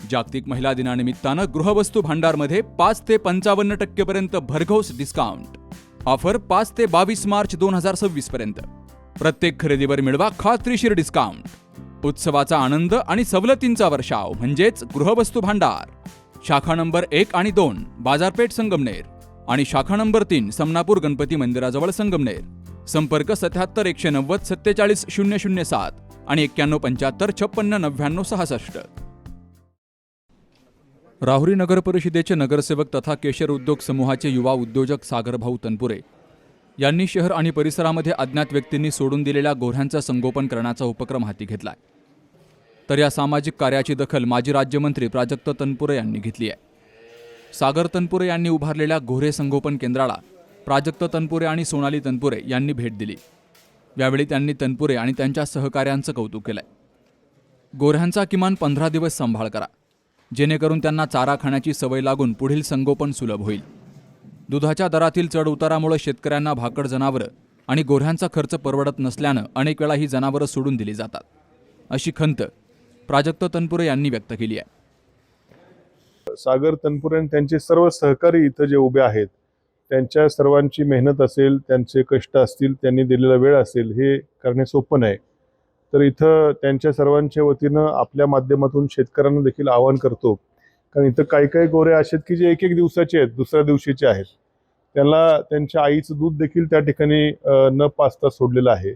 जागतिक महिला दिनानिमित्तानं गृहवस्तू भांडारमध्ये 5 ते 55% पर्यंत भरघोस डिस्काउंट. ऑफर 5 ते 22 मार्च 2026 पर्यंत. प्रत्येक खरेदीवर मिळवा खात्रीशीर डिस्काउंट. उत्सवाचा आनंद आणि सवलतींचा वर्षाव म्हणजेच गृहवस्तू भांडार. शाखा नंबर 1 आणि 2 बाजारपेठ संगमनेर आणि शाखा नंबर 3 समनापूर गणपती मंदिराजवळ संगमनेर. संपर्क 77 190 47 007 आणि 91 75 56 99 66. राहुरी नगर परिषदेचे नगरसेवक तथा केशर उद्योग समूहाचे युवा उद्योजक सागरभाऊ तनपुरे यांनी शहर आणि परिसरामध्ये अज्ञात व्यक्तींनी सोडून दिलेल्या गोऱ्यांचं संगोपन करण्याचा उपक्रम हाती घेतलाय. तर या सामाजिक कार्याची दखल माजी राज्यमंत्री प्राजक्त तनपुरे यांनी घेतली आहे. सागर तनपुरे यांनी उभारलेल्या गोरे संगोपन केंद्राला प्राजक्त तनपुरे आणि सोनाली तनपुरे यांनी भेट दिली. यावेळी त्यांनी तनपुरे आणि त्यांच्या सहकाऱ्यांचं कौतुक केलंय. गोऱ्यांचा किमान 15 दिवस सांभाळ करा, जेणेकरून त्यांना चारा खाण्याची सवय लागून पुढील संगोपन सुलभ होईल. दुधाच्या दरातील चढ उतारामुळे शेतकऱ्यांना भाकड जनावरं आणि गोऱ्यांचा खर्च परवडत नसल्यानं अनेक वेळा ही जनावरं सोडून दिली जातात, अशी खंत प्राजक्त तनपुरे यांनी व्यक्त केली आहे. सागर तनपुरे आणि त्यांचे सर्व सहकारी इथं जे उभे आहेत, त्यांच्या सर्वांची मेहनत असेल, त्यांचे कष्ट असतील, त्यांनी दिलेला वेळ असेल, हे करणे सोपं नाही. तर इथं त्यांच्या सर्वांच्या वतीनं आपल्या माध्यमातून शेतकऱ्यांना देखील आवाहन करतो, कारण इथं काही काही गोरे असे आहेत की जे 1-1 दिवसाचे आहेत, दुसऱ्या दिवशीचे आहेत. त्यांना त्यांच्या आईचं दूध देखील त्या ठिकाणी न पाजता सोडलेलं आहे.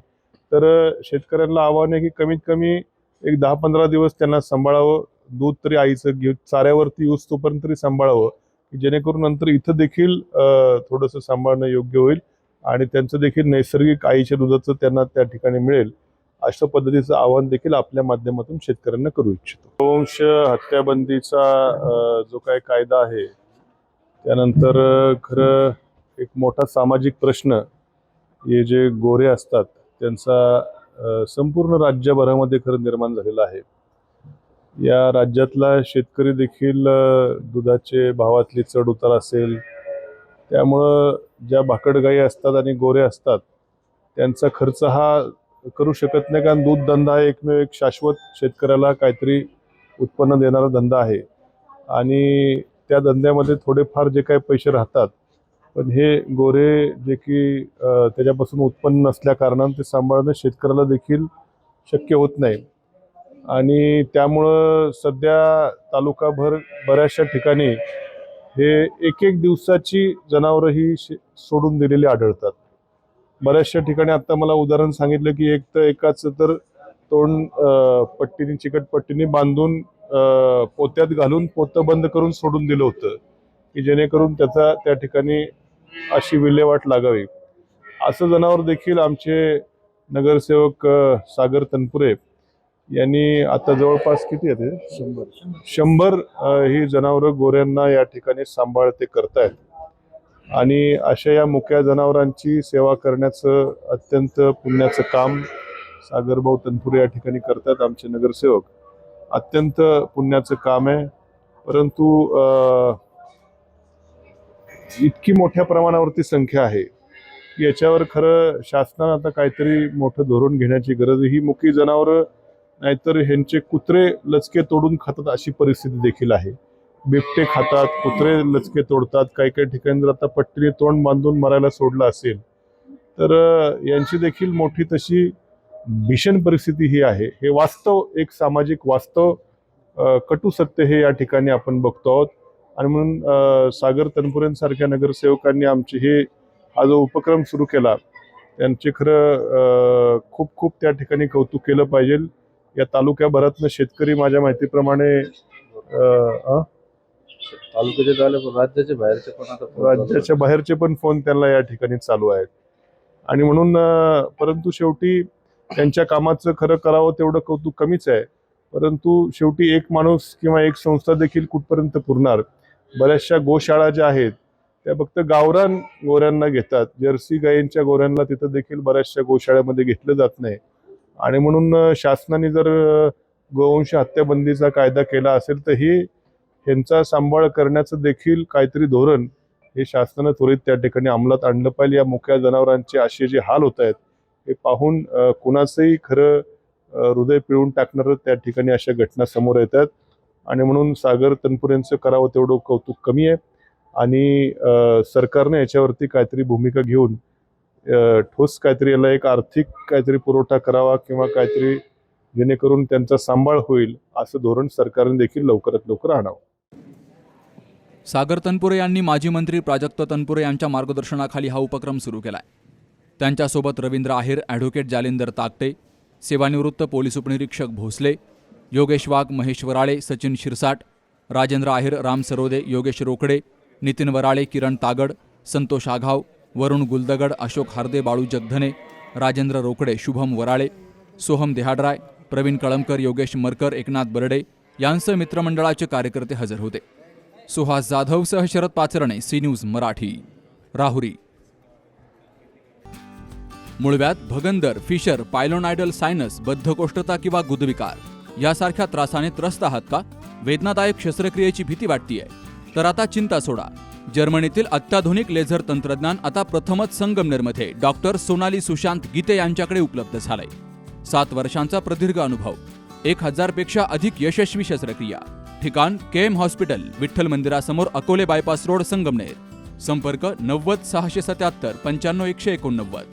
तर शेतकऱ्यांना आवाहन आहे की कमीत कमी एक 10-15 दिवस त्यांना सांभाळावं. दूध तरी आईचं घेऊन चाऱ्यावरती येऊस तोपर्यंत तरी सांभाळावं, जेणेकरून नंतर इथं देखील थोडंसं सांभाळणं योग्य होईल आणि त्यांचं देखील नैसर्गिक आईच्या दुधाचं त्यांना त्या ठिकाणी मिळेल. अशा पद्धतीचं आवाहन देखील आपल्या माध्यमातून शेतकऱ्यांना करू इच्छितो. गोवंश हत्याबंदीचा जो काही कायदा आहे, त्यानंतर खरं एक मोठा सामाजिक प्रश्न, हे जे गोरे असतात त्यांचा संपूर्ण राज्यभरामध्ये खरं निर्माण झालेला आहे. या राज्यातला शेतकरी देखील दुधाचे भावातली चढ उतार असेल, त्यामुळं ज्या भाकड गाई असतात आणि गोरे असतात त्यांचा खर्च हा करू शकत नाही, कारण दूध धंदा हा एकमेव एक शाश्वत शेतकऱ्याला काहीतरी उत्पन्न देणारा धंदा आहे आणि त्या धंद्यामध्ये थोडेफार जे काही पैसे राहतात, पण हे गोरे जे की त्याच्यापासून उत्पन्न नसल्या कारणाने ते सांभाळणं शेतकऱ्याला देखील शक्य होत नाही. आणि त्यामुळं सध्या तालुकाभर बऱ्याचशा ठिकाणी हे 1-1 दिवसाची जनावरं ही सोडून दिलेली आढळतात. बऱ्याचशा ठिकाणी आता मला उदाहरण सांगितलं की एकाचं तर तोंड पट्टीने, चिकट पट्टीने बांधून पोत्यात घालून पोतं बंद करून सोडून दिलं होतं, की जेणेकरून त्याचा त्या ठिकाणी अशी विल्हेवाट लागावी. असं जनावर देखील आमचे नगरसेवक सागर तनपुरे यांनी आता जवळपास किती आहे ते 100 ही जनावरं गोऱ्यांना या ठिकाणी सांभाळ ते करतायत. आणि अशा या मुक्या जनावरांची सेवा करण्याचं अत्यंत पुण्याचं काम सागरभाऊ तनपुरे या ठिकाणी करतात. आमचे नगरसेवक अत्यंत पुण्याचं काम आहे, परंतु इतकी मोठ्या प्रमाणावरती संख्या आहे की याच्यावर खरं शासनानं आता काहीतरी मोठं धोरण घेण्याची गरज आहे. ही मुकी जनावरं नाहीतर ह्यांचे कुत्रे लचके तोडून खातात अशी परिस्थिती देखील आहे. बिबटे खातात, कुत्रे लचके तोडतात. काही काही ठिकाणी जर आता पट्टीने तोंड बांधून मरायला सोडलं असेल तर यांची देखील मोठी तशी भीषण परिस्थिती ही आहे. हे वास्तव, एक सामाजिक वास्तव, कटू सत्य हे या ठिकाणी आपण बघतो आहोत. आणि म्हणून सागर तनपुरेंसारख्या नगरसेवकांनी आमचे हा जो उपक्रम सुरू केला, त्यांचे खरं खूप खूप त्या ठिकाणी कौतुक केलं पाहिजे. या तालुक्याभरातनं शेतकरी माझ्या माहितीप्रमाणे तालुक्याचे झाले, राज्याच्या बाहेरचे पण आता राज्याच्या बाहेरचे पण फोन त्यांना या ठिकाणी चालू आहेत. आणि म्हणून परंतु शेवटी त्यांच्या कामाचं खरं करावं तेवढं कौतुक कमीच आहे. परंतु शेवटी एक माणूस किंवा एक संस्था देखील कुठपर्यंत पुरणार. बऱ्याचशा गोशाळा ज्या आहेत त्या फक्त गावरान गोऱ्यांना घेतात, जर्सी गायींच्या गोऱ्यांना तिथं देखील बऱ्याचशा गोशाळ्यामध्ये घेतलं जात नाही. आणि म्हणून शासनाने जर गोवंश हत्याबंदीचा कायदा केला असेल तर ह्यांचा सांभाळ करण्याचं देखील काहीतरी धोरण हे शासनानं त्वरित त्या ठिकाणी अंमलात आणलं पाहिजे. या मुक्या जनावरांचे असे जे हाल होत आहेत हे पाहून कुणाचंही खरं हृदय पिळून टाकणारं त्या ठिकाणी अशा घटना समोर येतात. आणि म्हणून सागर तनपुरेंचं करावं तेवढं कौतुक कमी आहे. आणि सरकारने याच्यावरती काहीतरी भूमिका घेऊन ठोस काहीतरी याला एक आर्थिक काहीतरी पुरवठा करावा किंवा काहीतरी जेणेकरून त्यांचा सांभाळ होईल असं धोरण सरकारने देखील लवकरात लवकर आणावं. सागर तनपुरे यांनी माजी मंत्री प्राजक्त तनपुरे यांच्या मार्गदर्शनाखाली हा उपक्रम सुरू केलाय. त्यांच्यासोबत रवींद्र आहेर, ॲडव्होकेट जालिंदर ताकटे, सेवानिवृत्त पोलीस उपनिरीक्षक भोसले, योगेश वाघ, महेश वराळे, सचिन शिरसाट, राजेंद्र आहेर, राम सरोदे, योगेश रोकडे, नितीन वराळे, किरण तागड, संतोष आघाव, वरुण गुलदगड, अशोक हार्दे, बाळू जगधने, राजेंद्र रोकडे, शुभम वराळे, सोहम देहाडराय, प्रवीण कळमकर, योगेश मरकर, एकनाथ बर्डे यांसह मित्रमंडळाचे कार्यकर्ते हजर होते. सुहास जाधवसह शरद पाचरणे, सी न्यूज मराठी, राहुरी. मुळव्याध, भगंदर, फिशर, पायलोनायडल सायनस, बद्धकोष्ठता किंवा गुदविकार यासारख्या त्रासाने त्रस्त आहात का? वेदनादायक शस्त्रक्रियेची भीती वाटतेय? तर आता चिंता सोडा. जर्मनीतील अत्याधुनिक लेझर तंत्रज्ञान आता प्रथमच संगमनेरमध्ये डॉक्टर सोनाली सुशांत गीते यांच्याकडे उपलब्ध झालंय. 7 वर्षांचा प्रदीर्घ अनुभव, 1000 पेक्षा अधिक यशस्वी शस्त्रक्रिया. ठिकाण केएम हॉस्पिटल, विठ्ठल मंदिरासमोर, अकोले बायपास रोड, संगमनेर. संपर्क 90 677 95 189.